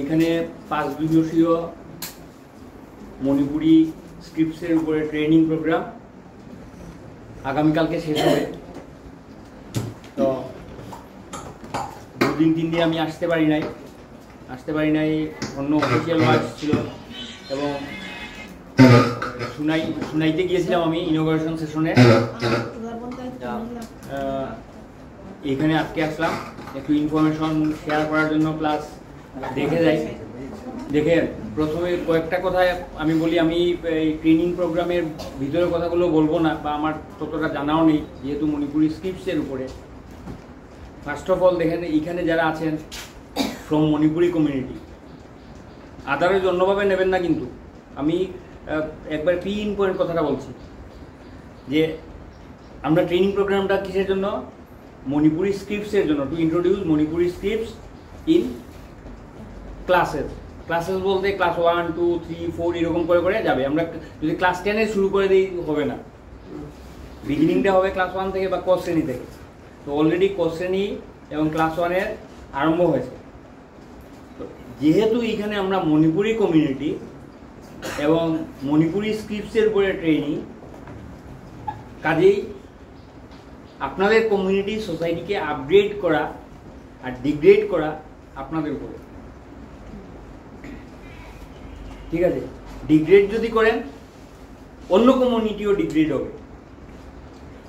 এখানে 5 দিবসীয় মণিপুরি স্ক্রিপ্টসের উপরে training programme আগামীকালকে শেষ হবে। তো 2 দিন 3 দিন আমি আসতে পারি নাই, অন্য অফিসিয়াল ওয়ার্ক ছিল এবং শুনাইতে গিয়েছিলাম আমি ইনোগ্রেশন সেশনে। এখানে আজকে আসলাম একটু ইনফরমেশন শেয়ার করার জন্য, প্লাস দেখে প্রথমে কয়েকটা কথা আমি বলি। আমি এই ট্রেনিং প্রোগ্রামের ভিতরের কথাগুলো বলবো না, বা আমার ততটা জানাও নেই যেহেতু মণিপুরি স্ক্রিপ্টসের উপরে। ফার্স্ট অফ অল দেখেন এখানে যারা আছেন ফ্রম মণিপুরি কমিউনিটি, আদারের অন্যভাবে নেবেন না, কিন্তু আমি একবার পিন পয়েন্ট কথাটা বলছি যে আমরা ট্রেনিং প্রোগ্রামটা কিসের জন্য? মণিপুরি স্ক্রিপ্টসের জন্য, to introduce Manipuri scripts in classes বলতে ক্লাস 1, 2, 3, 4 এরকম করে যাবে। আমরা যদি ক্লাস 10 শুরু করে দিই হবে না, বিগিনিংটা হবে ক্লাস 1 থেকে বা ক শ্রেণী থেকে। তো অলরেডি ক শ্রেণী এবং ক্লাস 1 আরম্ভ হয়েছে। তো যেহেতু এখানে আমরা মণিপুরি কমিউনিটি এবং মণিপুরি স্ক্রিপ্টসের উপরে ট্রেনিং, কাজেই আপনাদের কমিউনিটি সোসাইটিকে আপগ্রেড করা আর ডিগ্রেড করা আপনাদের উপরে, ঠিক আছে? ডিগ্রেড যদি করেন অন্য কমিউনিটিও ডিগ্রেড হবে,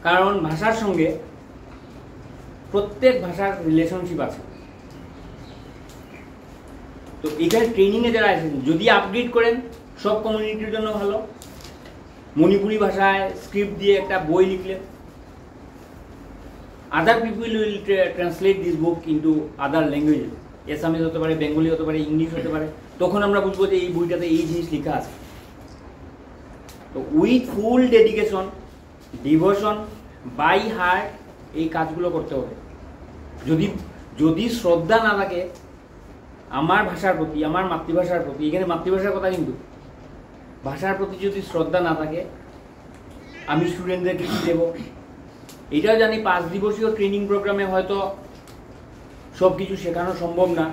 কারণ ভাষার সঙ্গে প্রত্যেক ভাষার রিলেশনশিপ আছে। তো এখানে ট্রেনিংয়ে যারা আছেন যদি আপগ্রেড করেন সব কমিউনিটির জন্য ভালো। মণিপুরি ভাষায় স্ক্রিপ্ট দিয়ে একটা বই লিখলেন, other people will translate this book into other languages, Assamese হতে পারে, বেঙ্গলি হতে পারে, ইংলিশ হতে পারে। তখন আমরা বুঝবো যে এই বইটাতে এই জিনিস লেখা আছে। তো with full dedication, devotion, by heart এই কাজগুলো করতে হবে। যদি শ্রদ্ধা না থাকে আমার ভাষার প্রতি, আমার মাতৃভাষার প্রতি, এখানে মাতৃভাষার কথা কিন্তু, ভাষার প্রতি যদি শ্রদ্ধা না থাকে আমি স্টুডেন্টদেরকে কী দেবো? এটাও জানি 5 দিবসীয় ট্রেনিং প্রোগ্রামে হয়তো সব কিছু শেখানো সম্ভব না,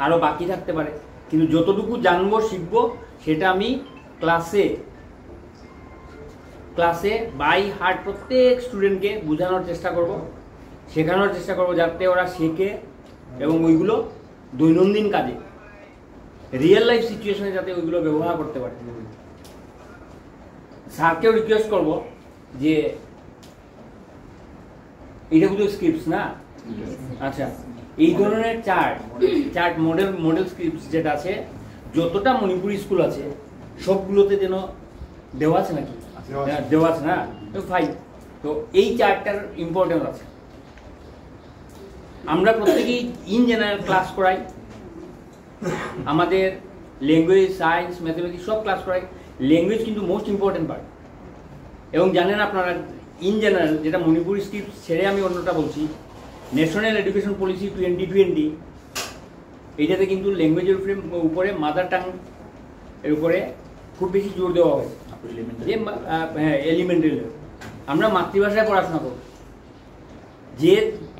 আরও বাকি থাকতে পারে, কিন্তু যতটুকু জানবো শিখবো সেটা আমি ক্লাসে বাই হার্ট প্রত্যেক স্টুডেন্টকে বোঝানোর চেষ্টা করব, শেখানোর চেষ্টা করব, যাতে ওরা শেখে এবং ওইগুলো দৈনন্দিন কাজে রিয়েল লাইফ সিচুয়েশনে যাতে ওইগুলো ব্যবহার করতে পারে। স্যারকেও রিকোয়েস্ট করব যে এটা কিন্তু স্ক্রিপ্টস না, আচ্ছা এই ধরনের চার্ট মডেল স্ক্রিপ্টস যেটা আছে যতটা মণিপুরি স্কুল আছে সবগুলোতে যেন দেওয়া আছে নাকি? দেওয়া আছে না? তো ফাইন। তো এই চার্টটার ইম্পর্টেন্স আছে। আমরা প্রত্যেকেই ইন জেনারেল ক্লাস করাই, আমাদের ল্যাঙ্গুয়েজ, সায়েন্স, ম্যাথমেটিক্স সব ক্লাস করাই। ল্যাঙ্গুয়েজ কিন্তু মোস্ট ইম্পর্টেন্ট পার্ট। এবং জানেন আপনারা ইন জেনারেল, যেটা মণিপুরি স্ক্রিপ্ট ছেড়ে আমি অন্যটা বলছি, ন্যাশনাল এডুকেশন পলিসি 2020 এইটাতে কিন্তু ল্যাঙ্গুয়েজের উপরে, মাদার টাং এর উপরে খুব বেশি জোর দেওয়া হয় যে হ্যাঁ এলিমেন্টারি আমরা মাতৃভাষায় পড়াশোনা করব।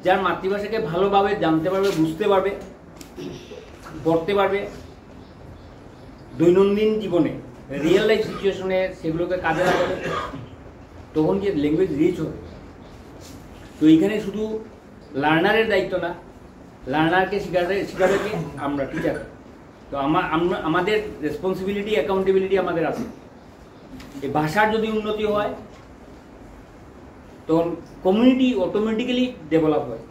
যার মাতৃভাষাকে ভালোভাবে জানতে পারবে, বুঝতে পারবে, পড়তে পারবে, দৈনন্দিন জীবনে রিয়েল লাইফ সিচুয়েশনে সেগুলোকে কাজে লাগাবে, তখন যে ল্যাঙ্গুয়েজ রিচ হবে। তো এইখানে শুধু লার্নারের দায়িত্ব না, লার্নারকে শিখাবে কি আমরা টিচার। তো আমাদের রেসপন্সিবিলিটি, অ্যাকাউন্টেবিলিটি আমাদের আছে। এই ভাষার যদি উন্নতি হয় তখন কমিউনিটি অটোমেটিক্যালি ডেভেলপ হয়।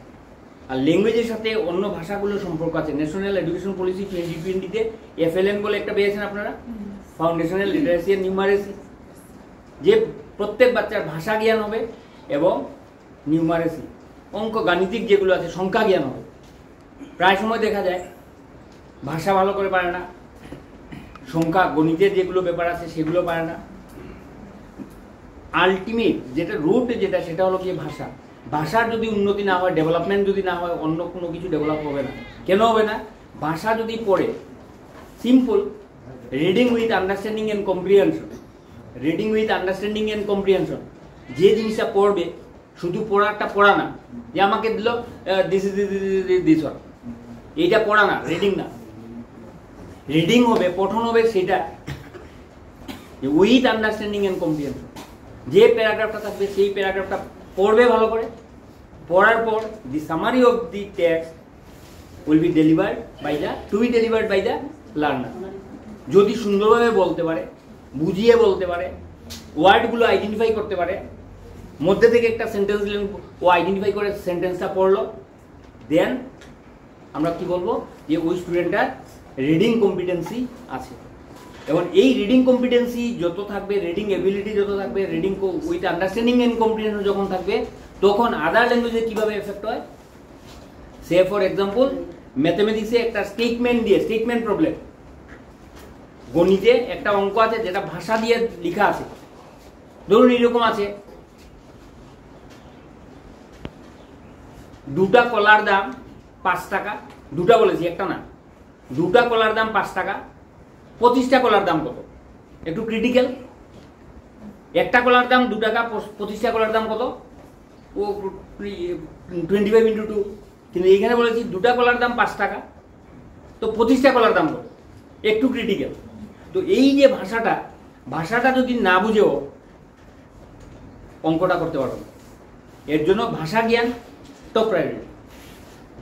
আর ল্যাঙ্গুয়েজের সাথে অন্য ভাষাগুলোর সম্পর্ক আছে। ন্যাশনাল এডুকেশন পলিসি 2020 FLN বলে একটা পেয়েছেন আপনারা, ফাউন্ডেশনাল লিটারেসি এন্ড নিউমারেসি, যে প্রত্যেক বাচ্চার ভাষা জ্ঞান হবে এবং নিউমারেসি, অঙ্ক গাণিতিক যেগুলো আছে সংখ্যা জ্ঞান হবে। প্রায় সময় দেখা যায় ভাষা ভালো করে পারে না, সংখ্যা গণিতের যেগুলো ব্যাপার আছে সেগুলো পারে না। আলটিমেট যেটা রুট যেটা, সেটা হলো কি ভাষা। ভাষার যদি উন্নতি না হয়, ডেভেলপমেন্ট যদি না হয়, অন্য কোনো কিছু ডেভেলপ হবে না। কেন হবে না? ভাষা যদি পড়ে, simple reading with understanding and comprehension, যে জিনিসটা পড়বে শুধু পড়াটা পড়া না, যে আমাকে দিল দিস ইজ দিস ওয়ান, এইটা পড়া না, রিডিং না, রিডিং হবে, পঠন হবে, সেটা উইথ আন্ডারস্ট্যান্ডিং অ্যান্ড কম্প্রিহেনশন। যে প্যারাগ্রাফটা থাকবে সেই প্যারাগ্রাফটা পড়বে ভালো করে, পড়ার পর the summary of the text will be delivered by the to be delivered by the learner. যদি সুন্দরভাবে বলতে পারে, বুঝিয়ে বলতে পারে, ওয়ার্ডগুলো আইডেন্টিফাই করতে পারে, মধ্যে থেকে একটা সেন্টেন্স দিলেন, ও আইডেন্টিফাই করে সেন্টেন্সটা পড়লো, দেন আমরা কি বলবো যে ওই স্টুডেন্টটার রিডিং কম্পিটেন্সি আছে। এবং এই রিডিং কম্পিটেন্সি যত থাকবে, রিডিং এবিলিটি যত থাকবে, reading with understanding and comprehension যখন থাকবে, তখন আদার ল্যাঙ্গুয়েজে কীভাবে এফেক্ট হয়। সে ফর এক্সাম্পল ম্যাথমেটিক্সে একটা স্টেটমেন্ট দিয়ে, স্টেটমেন্ট প্রবলেম, গণিতে একটা অঙ্ক আছে যেটা ভাষা দিয়ে লেখা আছে, ধরুন এরকম আছে, দুটা কলার দাম 5 টাকা, দুটা বলেছি একটা না, দুটা কলার দাম 5 টাকা, 25টা কলার দাম কত? একটু ক্রিটিক্যাল। একটা কলার দাম 2 টাকা, 25টা কলার দাম কত? ও 25 × 2। কিন্তু এইখানে বলেছি দুটা কলার দাম 5 টাকা, তো 25টা কলার দাম কত? একটু ক্রিটিক্যাল। তো এই যে ভাষাটা যদি না বুঝেও অঙ্কটা করতে পারো, এর জন্য ভাষা জ্ঞান টপ প্রায়োরিটি।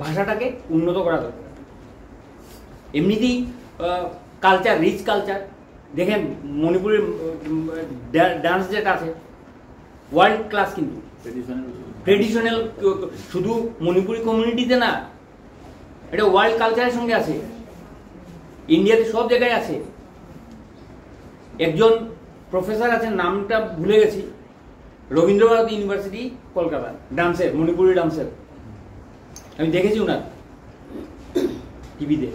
ভাষাটাকে উন্নত করা দরকার। এমনিতেই কালচার, রিচ কালচার দেখেন, মণিপুরের ডান্স যেটা আছে ওয়ার্ল্ড ক্লাস, কিন্তু ট্রেডিশনাল শুধু মণিপুরি কমিউনিটিতে না, এটা ওয়ার্ল্ড কালচারের সঙ্গে আছে, ইন্ডিয়াতে সব জায়গায় আছে। একজন প্রফেসর আছেন, নামটা ভুলে গেছি, রবীন্দ্রভারতী ইউনিভার্সিটি কলকাতা, ডান্সের, মণিপুরি ডান্সের, আমি দেখেছি ওনার টিভিতে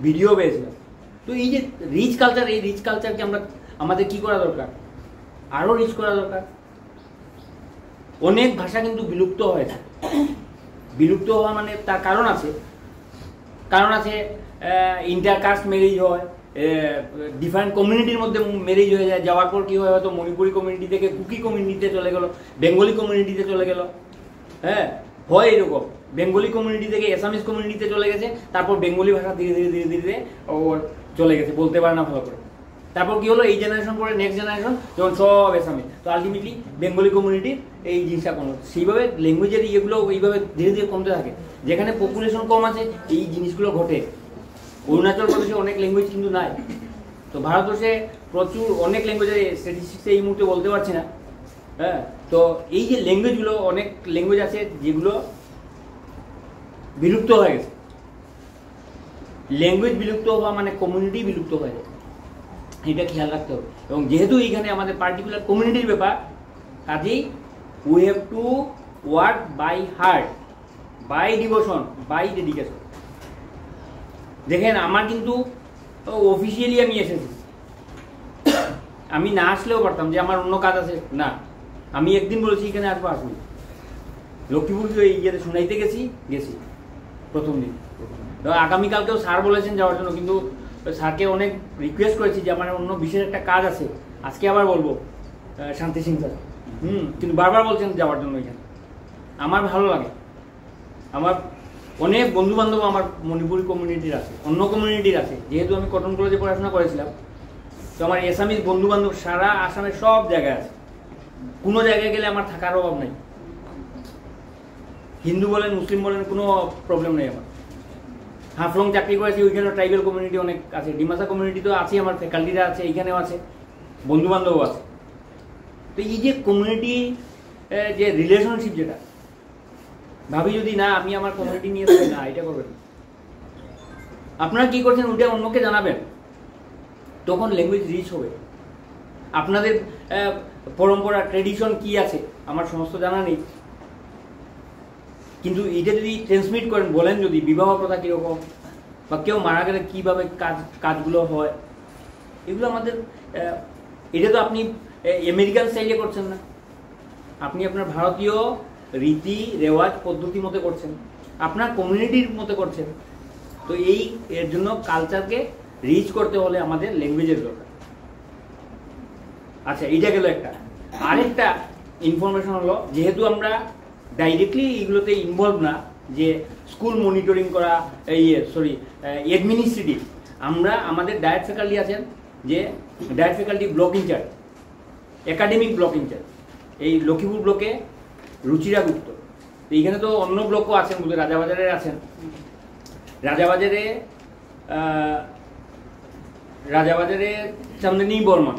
ভিডিও পেয়েছিলাম। তো এই যে রিচ কালচার, এই রিচ কালচারকে আমাদের কি করা দরকার? আরও রিচ করা দরকার। অনেক ভাষা কিন্তু বিলুপ্ত হয়েছে। বিলুপ্ত হওয়া মানে তার কারণ আছে, ইন্টারকাস্ট ম্যারেজ হয়, ডিফারেন্ট কমিউনিটির মধ্যে ম্যারেজ হয়ে যায়, যাওয়ার পর কি হয়, হয়তো মণিপুরি কমিউনিটি থেকে কুকি কমিউনিটিতে চলে গেল, বেঙ্গলি কমিউনিটিতে চলে গেল, হ্যাঁ হয় এরকম, বেঙ্গলি কমিউনিটি থেকে এসামিস কমিউনিটিতে চলে গেছে, তারপর বেঙ্গলি ভাষা ধীরে ধীরে ধীরে ধীরে ও চলে গেছে, বলতে পারে না ভালো করে। তারপর কি হলো, এই জেনারেশন পরে নেক্সট জেনারেশন যখন সব এসামিস, তো আলটিমেটলি বেঙ্গলি কমিউনিটির এই জিনিসটা কম হচ্ছে। সেইভাবে ল্যাঙ্গুয়েজের ইয়েগুলো এইভাবে ধীরে ধীরে কমতে থাকে। যেখানে পপুলেশন কম আছে এই জিনিসগুলো ঘটে। অরুণাচল প্রদেশে অনেক ল্যাঙ্গুয়েজ কিন্তু নাই। তো ভারতবর্ষে প্রচুর অনেক ল্যাঙ্গুয়েজের স্ট্যাটিস্টিক্সে এই মুহূর্তে বলতে পারছি না, হ্যাঁ। তো এই যে ল্যাঙ্গুয়েজগুলো, অনেক ল্যাঙ্গুয়েজ আছে যেগুলো বিলুপ্ত হয়ে গেছে। ল্যাঙ্গুয়েজ বিলুপ্ত হওয়া মানে কমিউনিটি বিলুপ্ত হয়ে যায়, এটা খেয়াল রাখতে হবে। এবং যেহেতু এইখানে আমাদের পার্টিকুলার কমিউনিটির ব্যাপার, কাজেই we have to work by heart, by devotion, by dedication. দেখেন আমার কিন্তু অফিসিয়ালি আমি এসেছি, আমি না আসলেও পারতাম যে আমার অন্য কাজ আছে, না, আমি একদিন বলেছি এখানে আসবো, আসবো। লক্ষ্মীপুরকে এই ইয়েতে শুনাইতে গেছি প্রথম দিন। তো আগামীকালকেও স্যার বলেছেন যাওয়ার জন্য, কিন্তু স্যারকে অনেক রিকোয়েস্ট করেছি যে আমার অন্য বিশেষ একটা কাজ আছে, আজকে আবার বলবো শান্তি সিং স্যার, কিন্তু বারবার বলছেন যাওয়ার জন্য। এখানে আমার ভালো লাগে, আমার অনেক বন্ধু বান্ধব আমার মণিপুরি কমিউনিটির আছে, অন্য কমিউনিটির আছে। যেহেতু আমি কটন কলেজে পড়াশোনা করেছিলাম, তো আমার এসামিস বন্ধু বান্ধব সারা আসামের সব জায়গায় আছে। কোনো জায়গায় গেলে আমার থাকার অভাব নেই, হিন্দু বলেন মুসলিম বলেন কোনো প্রবলেম নেই আমার। হাফলং চাকরি করেছি, ওইখানেও ট্রাইবাল কমিউনিটি অনেক আছে, ডিমাসা কমিউনিটি তো আছে, আমার ফ্যাকাল্টিরা আছে, এইখানেও আছে, বন্ধু বান্ধবও আছে। তো এই যে কমিউনিটি যে রিলেশনশিপ, যেটা ভাবি যদি না আমি আমার কমিউনিটি নিয়ে থাকি, না এটা করবেন। আপনারা কি করছেন ওইটা অন্যকে জানাবেন, তখন ল্যাঙ্গুয়েজ রিচ হবে। আপনাদের পরম্পরা, ট্রেডিশন কি আছে আমার সমস্ত জানা নেই, কিন্তু এটা যদি ট্রান্সমিট করেন, বলেন যদি বিবাহ প্রথা কীরকম, বা কেউ মারা গেলে কীভাবে কাজগুলো হয়, এগুলো আমাদের, এটা তো আপনি আমেরিকান স্টাইলে করছেন না, আপনি আপনার ভারতীয় রীতি রেওয়াজ পদ্ধতি মতো করছেন, আপনার কমিউনিটির মতো করছেন। তো এর জন্য কালচারকে রিচ করতে হলে আমাদের ল্যাঙ্গুয়েজের দরকার। আচ্ছা, এইটা গেল একটা। আরেকটা ইনফরমেশন হলো, যেহেতু আমরা ডাইরেক্টলি এইগুলোতে ইনভলভ না, যে স্কুল মনিটরিং করা, অ্যাডমিনিস্ট্রেটিভ আমরা আমাদের ডায়েট ফ্যাকাল্টি আছেন, যে DIET faculty block incharge, academic block incharge এই লক্ষ্মীপুর ব্লকে রুচিরা গুপ্ত। এইখানে তো অন্য ব্লকও আছেন, রাজাবাজারে আছেন। রাজাবাজারে চান্দনী বর্মন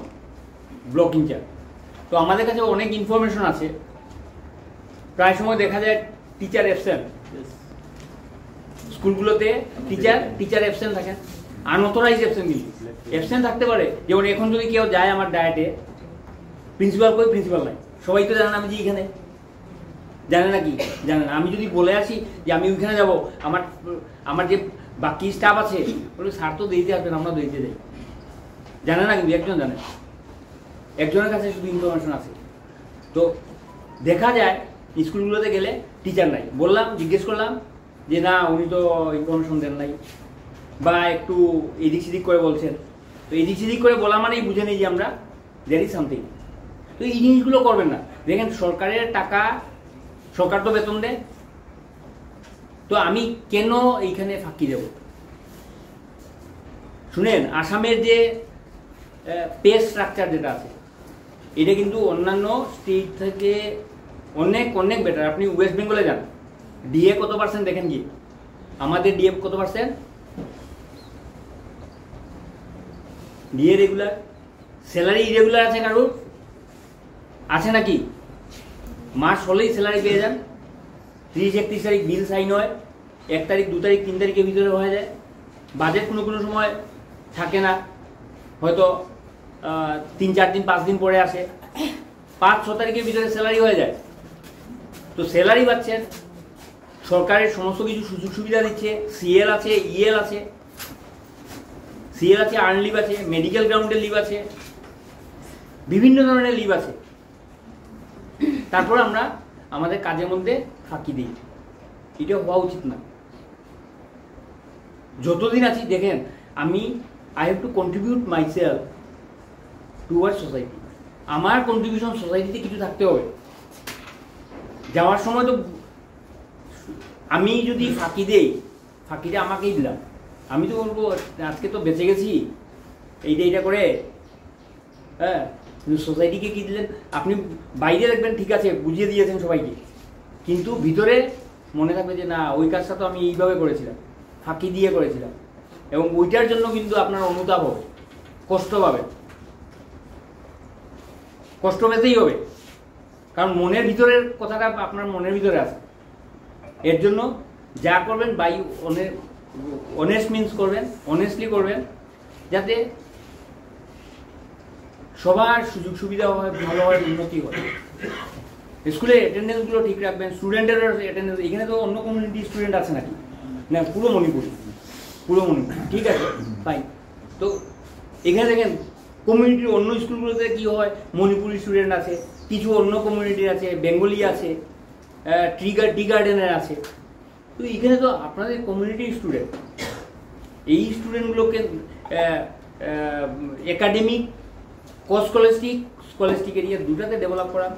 ব্লক ইনচার্জ। তো আমাদের কাছে অনেক ইনফরমেশন আছে। প্রায় সময় দেখা যায় টিচার অ্যাবসেন্ট, স্কুলগুলোতে টিচার অ্যাবসেন্ট থাকেন, আনঅথরাইজ অ্যাবসেন্ট। কিন্তু অ্যাবসেন্ট থাকতে পারে, যেমন এখন যদি কেউ যায় আমার ডায়েটে, প্রিন্সিপাল কই, প্রিন্সিপাল নাই। সবাই তো জানেন আমি যে এখানে, জানে না কি জানে না। আমি যদি বলে আসি যে আমি ওইখানে যাব, আমার যে বাকি স্টাফ আছে বলে স্যার তো দিতে আসবেন, আমরা দিতে যাই, জানে না। কিন্তু একজন জানে, একজনের কাছে শুধু ইনফরমেশন আছে। তো দেখা যায় স্কুলগুলোতে গেলে টিচার নাই, বললাম, জিজ্ঞেস করলাম যে না উনি তো ইনফরমেশন দেন নাই, বা একটু এদিক সেদিক করে বলছেন। তো এদিক সেদিক করে বলা মানেই বুঝে নেই যে আমরা দেয়ার ইজ সামথিং। তো এই জিনিসগুলো করবেন না। দেখেন সরকারের টাকা, সরকার তো বেতন দেয়, তো আমি কেন এইখানে ফাঁকি দেব? শুনেন, আসামের যে পে স্ট্রাকচার যেটা আছে, এটা কিন্তু অন্যান্য স্টেট থেকে অনেক অনেক বেটার। আপনি ওয়েস্ট বেঙ্গলে যান, ডিএ কত পার্সেন্ট দেখেন কি? আমাদের ডিএ কত percent? DA regular, salary irregular আছে কারোর? আছে নাকি? মাস হলেই স্যালারি পেয়ে যান, 30-31 তারিখ বিল সাইন হয়, 1 তারিখ 2 তারিখ 3 তারিখের ভিতরে হয়ে যায়। বাজেট কোনো কোনো সময় থাকে না, হয়তো 3-4 দিন 5 দিন পরে আসে, 5-6 তারিখের ভিতরে স্যালারি হয়ে যায়। তো স্যালারি পাচ্ছেন, সরকারের সমস্ত কিছু সুযোগ সুবিধা দিচ্ছে, সিএল আছে, ইএল আছে, সিএল আছে, আর্ন লিভ আছে, মেডিকেল গ্রাউন্ডের লিভ আছে, বিভিন্ন ধরনের লিভ আছে। তারপর আমরা আমাদের কাজের মধ্যে ফাঁকি দিই, এটা হওয়া উচিত না। যতদিন আছি দেখেন, আমি I have to contribute myself toward society. আমার কন্ট্রিবিউশন সোসাইটিতে কিছু থাকতে হবে। যাওয়ার সময় তো আমি যদি ফাঁকি দেই, ফাঁকিটা আমাকেই দিলাম। আমি তো বলবো আজকে তো বেঁচে গেছি এইটা করে, হ্যাঁ। কিন্তু সোসাইটিকে কি দিলেন? আপনি বাইরে দেখবেন ঠিক আছে, বুঝিয়ে দিয়েছেন সবাইকে, কিন্তু ভিতরে মনে থাকবে যে না, ওই কাজটা তো আমি এইভাবে করেছিলাম, ফাঁকি দিয়ে করেছিলাম। এবং ওইটার জন্য কিন্তু আপনার অনুতাপ হবে, কষ্ট পাবেন, কষ্ট পেতেই হবে, কারণ মনের ভিতরের কথাটা আপনার মনের ভিতরে আছে। এর জন্য যা করবেন বাই অনেস্ট মিনস করবেন, অনেস্টলি করবেন, যাতে সবার সুযোগ সুবিধা হয়, ভালো হয়, উন্নতি হয়। স্কুলে অ্যাটেন্ডেন্সগুলো ঠিক রাখবেন, স্টুডেন্টের অ্যাটেন্ডেন্স। এখানে তো অন্য কমিউনিটি স্টুডেন্ট আছে নাকি? না, পুরো মণিপুর, ঠিক আছে, ফাইন। তো এখানে দেখেন কমিউনিটির অন্য স্কুলগুলোতে কি হয়, মণিপুরি স্টুডেন্ট আছে, কিছু অন্য কমিউনিটির আছে, বেঙ্গলি আছে, টি গার্ডেনের আছে। তো এখানে তো আপনাদের কমিউনিটির স্টুডেন্ট, এই স্টুডেন্টগুলোকে একাডেমিক, স্কলাস্টিক এরিয়া দুটাতে ডেভেলপ করা।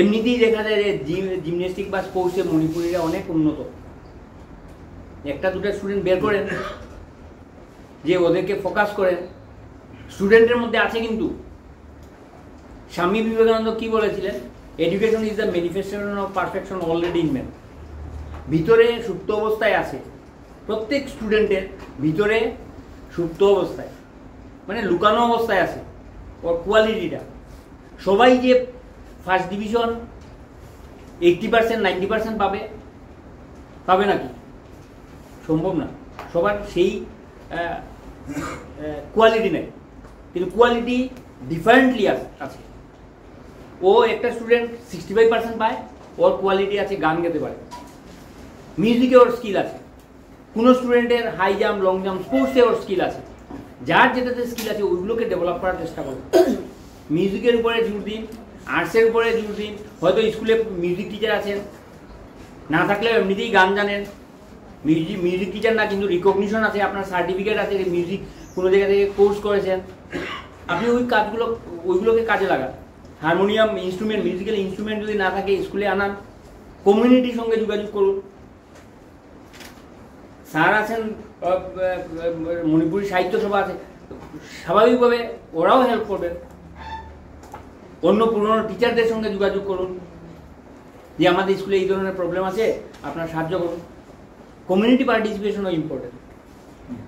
এমনিতেই দেখা যায় যে জিমন্যাস্টিক বা স্পোর্টসে মণিপুরিরা অনেক উন্নত। 1-2 স্টুডেন্ট বের করেন, যে ওদেরকে ফোকাস করেন। স্টুডেন্টের মধ্যে আছে কিন্তু। স্বামী বিবেকানন্দ কি বলেছিলেন? Education is the manifestation of perfection already in man. ভিতরে সুপ্ত অবস্থায় আছে, প্রত্যেক স্টুডেন্টের ভিতরে সুপ্ত অবস্থায়, মানে লুকানো অবস্থায় আছে ওর কোয়ালিটিটা। সবাই যে ফার্স্ট ডিভিশন 80%, 90% পাবে নাকি? সম্ভব না। সবার সেই কোয়ালিটি নেই, কিন্তু কোয়ালিটি ডিফারেন্টলি আছে। ও একটা স্টুডেন্ট 65% পায়, ওর কোয়ালিটি আছে, গান গেতে পারে, মিউজিকে ওর স্কিল আছে। কোনো স্টুডেন্টের হাই জাম্প, লং জাম্প, স্পোর্টসে ওর স্কিল আছে। যার যেটাতে স্কিল আছে ওইগুলোকে ডেভেলপ করার চেষ্টা করুন। মিউজিকের উপরে জোর দিন, আর্টসের উপরে জোর দিন। হয়তো স্কুলে মিউজিক টিচার আছেন, না থাকলেও এমনিতেই গান জানেন। মিউজিক টিচার না, কিন্তু রিকগনিশন আছে, আপনার সার্টিফিকেট আছে, মিউজিক কোনো জায়গা থেকে কোর্স করেছেন। আপনি ওইগুলোকে কাজে লাগান। হারমোনিয়াম ইনস্ট্রুমেন্ট, মিউজিক্যাল ইনস্ট্রুমেন্ট যদি না থাকে স্কুলে আনান, কমিউনিটির সঙ্গে যোগাযোগ করুন। স্যার আছেন মণিপুরি সাহিত্য সভা আছে, স্বাভাবিকভাবে ওরাও হেল্প করবে। অন্য পুরনো টিচারদের সঙ্গে যোগাযোগ করুন যে আমাদের স্কুলে এই ধরনের প্রবলেম আছে, আপনারা সাহায্য করুন। কমিউনিটি পার্টিসিপেশনও ইম্পর্টেন্ট।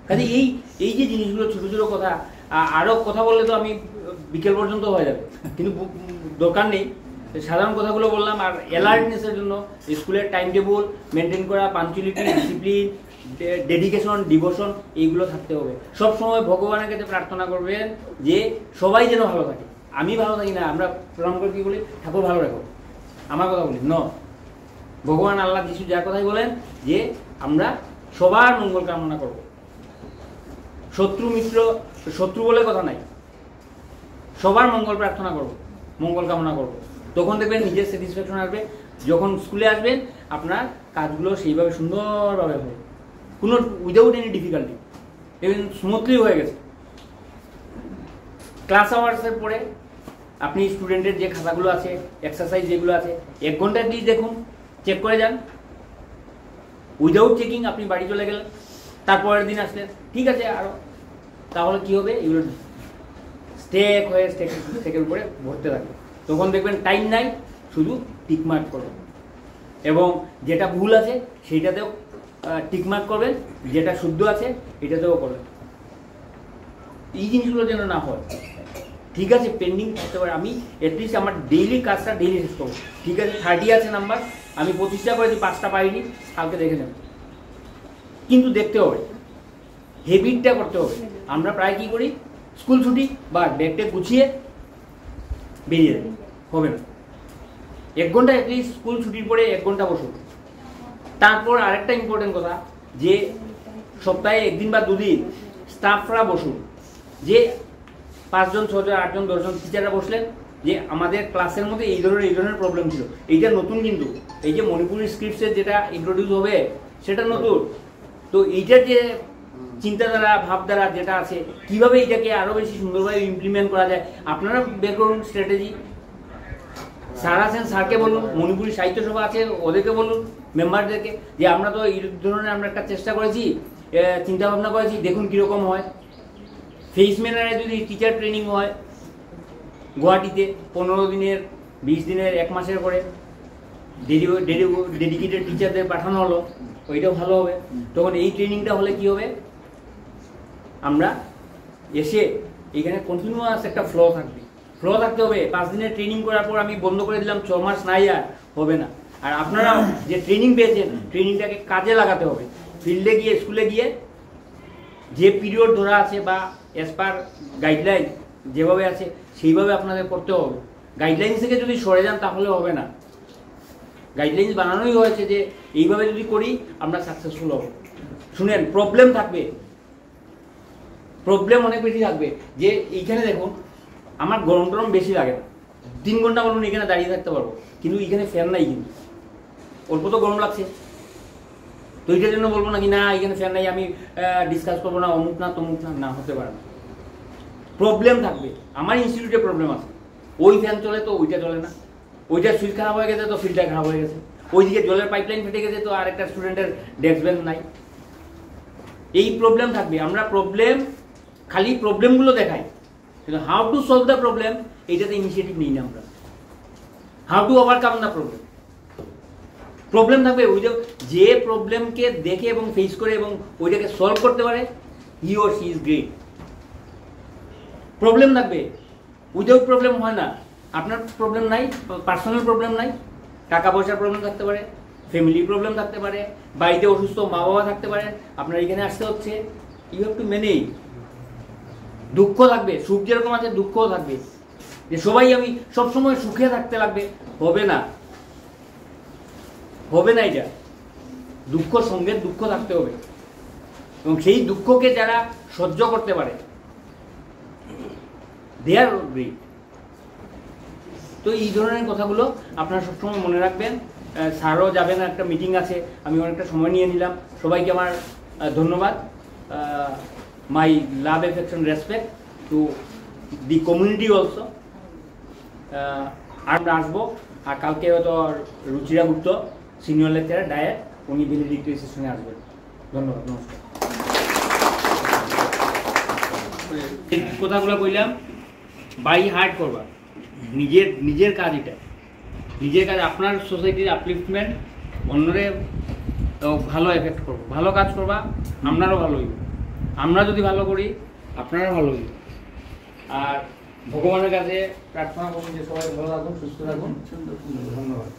কাজে এই যে জিনিসগুলো ছোটো ছোটো কথা, আরও কথা বললে তো আমি বিকেল পর্যন্ত হয়ে যাবে, কিন্তু দরকার নেই। সাধারণ কথাগুলো বললাম। আর অ্যালার্টনেসের জন্য স্কুলের টাইম টেবল মেনটেন করা, পাঞ্চুয়ালিটি, ডিসিপ্লিন, ডেডিকেশন, ডিভোশন, এইগুলো থাকতে হবে। সবসময় ভগবানের কাছে প্রার্থনা করবেন যে সবাই যেন ভালো থাকে। আমি ভালো থাকি না, আমরা প্রণাম করে কি বলি, ঠাকুর ভালো রাখো, আমার কথা বলি ন, ভগবান আল্লাহ যিশু যার কথাই বলেন যে আমরা সবার মঙ্গল কামনা করব। শত্রু মিত্র শত্রু বলে কথা নাই, সবার মঙ্গল প্রার্থনা করব, মঙ্গল কামনা করব। তখন দেখবেন নিজের স্যাটিসফ্যাকশন আসবে। যখন স্কুলে আসবেন আপনার কাজগুলো সেইভাবে সুন্দরভাবে হবে, কোনো উইদাউট এনি ডিফিকাল্টি, এবং স্মুথলি হয়ে গেছে। ক্লাস আওয়ার্সের পরে আপনি স্টুডেন্টের যে খাতাগুলো আছে, এক্সারসাইজ যেগুলো আছে, 1 ঘন্টা প্লিজ দেখুন, চেক করে যান। উইদাউট চেকিং আপনি বাড়ি চলে গেলেন, তারপরের দিন আসলেন, ঠিক আছে আরও, তাহলে কী হবে, এগুলো স্টেক হয়ে স্টেকের উপরে ভরতে থাকবে। তখন দেখবেন টাইম নাই, শুধু টিকমার্ক করবেন, এবং যেটা ভুল আছে সেইটাতেও টিকমার্ক করবেন, যেটা শুদ্ধ আছে এটাতেও করবেন। এই জিনিসগুলো যেন না হয়। ঠিক আছে, পেন্ডিং থাকতে পারে, আমি অ্যাটলিস্ট আমার ডেইলি কাজটা ডেইলি শেষ করবো। ঠিক আছে, 30 আছে নাম্বার, আমি 25টা করেছি, 5টা পাইনি, কালকে দেখে নেব। কিন্তু দেখতে হবে, হেবিটটা করতে হবে। আমরা প্রায় কী করি, স্কুল ছুটি বা ব্যাগটা গুছিয়ে বেরিয়ে যাবে, হবে না। 1 ঘন্টা অ্যাটলিস্ট স্কুল ছুটির পরে 1 ঘন্টা বসুন। তারপর আরেকটা ইম্পর্টেন্ট কথা, যে সপ্তাহে 1 দিন বা 2 দিন স্টাফরা বসুন, যে 5 জন 6 জন 8 জন 10 জন টিচাররা বসলেন, যে আমাদের ক্লাসের মধ্যে এই ধরনের প্রবলেম ছিল, এইটা নতুন, কিন্তু এই যে মণিপুরি স্ক্রিপ্টসের যেটা ইন্ট্রোডিউস হবে সেটা নতুন। তো এইটার যে চিন্তাধারা ভাবধারা যেটা আছে, কিভাবে এটাকে আরও বেশি সুন্দরভাবে ইমপ্লিমেন্ট করা যায়, আপনারা বের করুন স্ট্র্যাটেজি। স্যার আছেন, স্যারকে বলুন, মণিপুরি সাহিত্য সভা আছে ওদেরকে বলুন, মেম্বারদেরকে, যে আমরা তো এই ধরনের আমরা একটা চেষ্টা করেছি, চিন্তা ভাবনা করেছি, দেখুন কীরকম হয়। ফেস ম্যানারে যদি টিচার ট্রেনিং হয় গুয়াহাটিতে 15 দিনের, 20 দিনের, 1 মাসের করে ডেডিকেটেড টিচারদের পাঠানো হলো, ওইটাও ভালো হবে। তখন এই ট্রেনিংটা হলে কি হবে, আমরা এসে এখানে কন্টিনিউয়াস একটা ফ্লো থাকতে হবে। 5 দিনের ট্রেনিং করার পর আমি বন্ধ করে দিলাম, 6 মাস নাই, আর হবে না। আর আপনারা যে ট্রেনিং পেয়েছেন, ট্রেনিংটাকে কাজে লাগাতে হবে। ফিল্ডে গিয়ে, স্কুলে গিয়ে যে পিরিয়ড ধরা আছে বা অ্যাজ পার গাইডলাইন যেভাবে আছে সেইভাবে আপনাদের করতে হবে। গাইডলাইন থেকে যদি সরে যান তাহলে হবে না। গাইডলাইন বানানোই হয়েছে যে এইভাবে যদি করি আমরা সাকসেসফুল হব। শুনেন, প্রবলেম থাকবে, প্রবলেম অনেক বেশি থাকবে। যে এইখানে দেখুন, আমার গরম বেশি লাগে না, 3 ঘন্টা বলুন এখানে দাঁড়িয়ে থাকতে পারবো, কিন্তু এখানে ফ্যান নাই, কিন্তু অল্প তো গরম লাগছে। তো এইটার জন্য বলবো নাকি না এখানে ফ্যান নাই, আমি ডিসকাস করবো না, অমুক না তমুক না, না, হতে পারে না। প্রবলেম থাকবে। আমার ইনস্টিটিউটে প্রবলেম আছে, ওই ফ্যান চলে তো ওইটা চলে না, ওইটার সুইচ খারাপ হয়ে গেছে তো ফিল্টার খারাপ হয়ে গেছে, ওইদিকে জলের পাইপলাইন ফেটে গেছে তো আরেকটা স্টুডেন্টের ডেস্ক বেঞ্চ নাই। এই প্রবলেম থাকবে। আমরা খালি প্রবলেমগুলো দেখাই, কিন্তু how to solve the problem এইটাতে ইনিশিয়েটিভ নিই না আমরা। How to overcome the problem থাকবে। ওই যে প্রবলেমকে দেখে এবং ফেস করে এবং ওইটাকে সলভ করতে পারে, he or she is great. Problem থাকবে, উইদাউট প্রবলেম হয় না। আপনার প্রবলেম নাই, পার্সোনাল প্রবলেম নাই, টাকা পয়সার প্রবলেম থাকতে পারে, ফ্যামিলি প্রবলেম থাকতে পারে, বাড়িতে অসুস্থ মা বাবা থাকতে পারে, আপনার এখানে আসতে হচ্ছে, ইউ হ্যাভ টু ম্যানেজ। দুঃখ থাকবে, সুখ যেরকম আছে দুঃখও থাকবে, যে সবাই আমি সবসময় সুখে থাকতে লাগবে, হবে না, হবে না। এটা দুঃখ, সঙ্গে দুঃখ থাকতে হবে, এবং সেই দুঃখকে যারা সহ্য করতে পারে দে আর গ্রেট। তো এই ধরনের কথাগুলো আপনারা সবসময় মনে রাখবেন। স্যারও যাবেন, একটা মিটিং আছে, আমি অনেকটা সময় নিয়ে নিলাম। সবাইকে আমার ধন্যবাদ। My love, affection, respect to the community also. আমরা আসবো, আর কালকে হয়তো Ruchira Gupta senior lecturer DIET, উনি ভ্যালিডিটি সেশনে আসবেন। ধন্যবাদ, নমস্কার। কথাগুলো কইলাম বাই হার্ট করবা, নিজের কাজ এটা, নিজের কাজ, আপনার সোসাইটির আপলিফটমেন্ট, অন্যরে ভালো এফেক্ট করবো, ভালো কাজ করবা, আপনারও ভালো হইব, আমরা যদি ভালো করি আপনারও ভালো হইব। আর ভগবানের কাছে প্রার্থনা করুন যে সবাই ভালো থাকুন, সুস্থ থাকুন। ধন্যবাদ।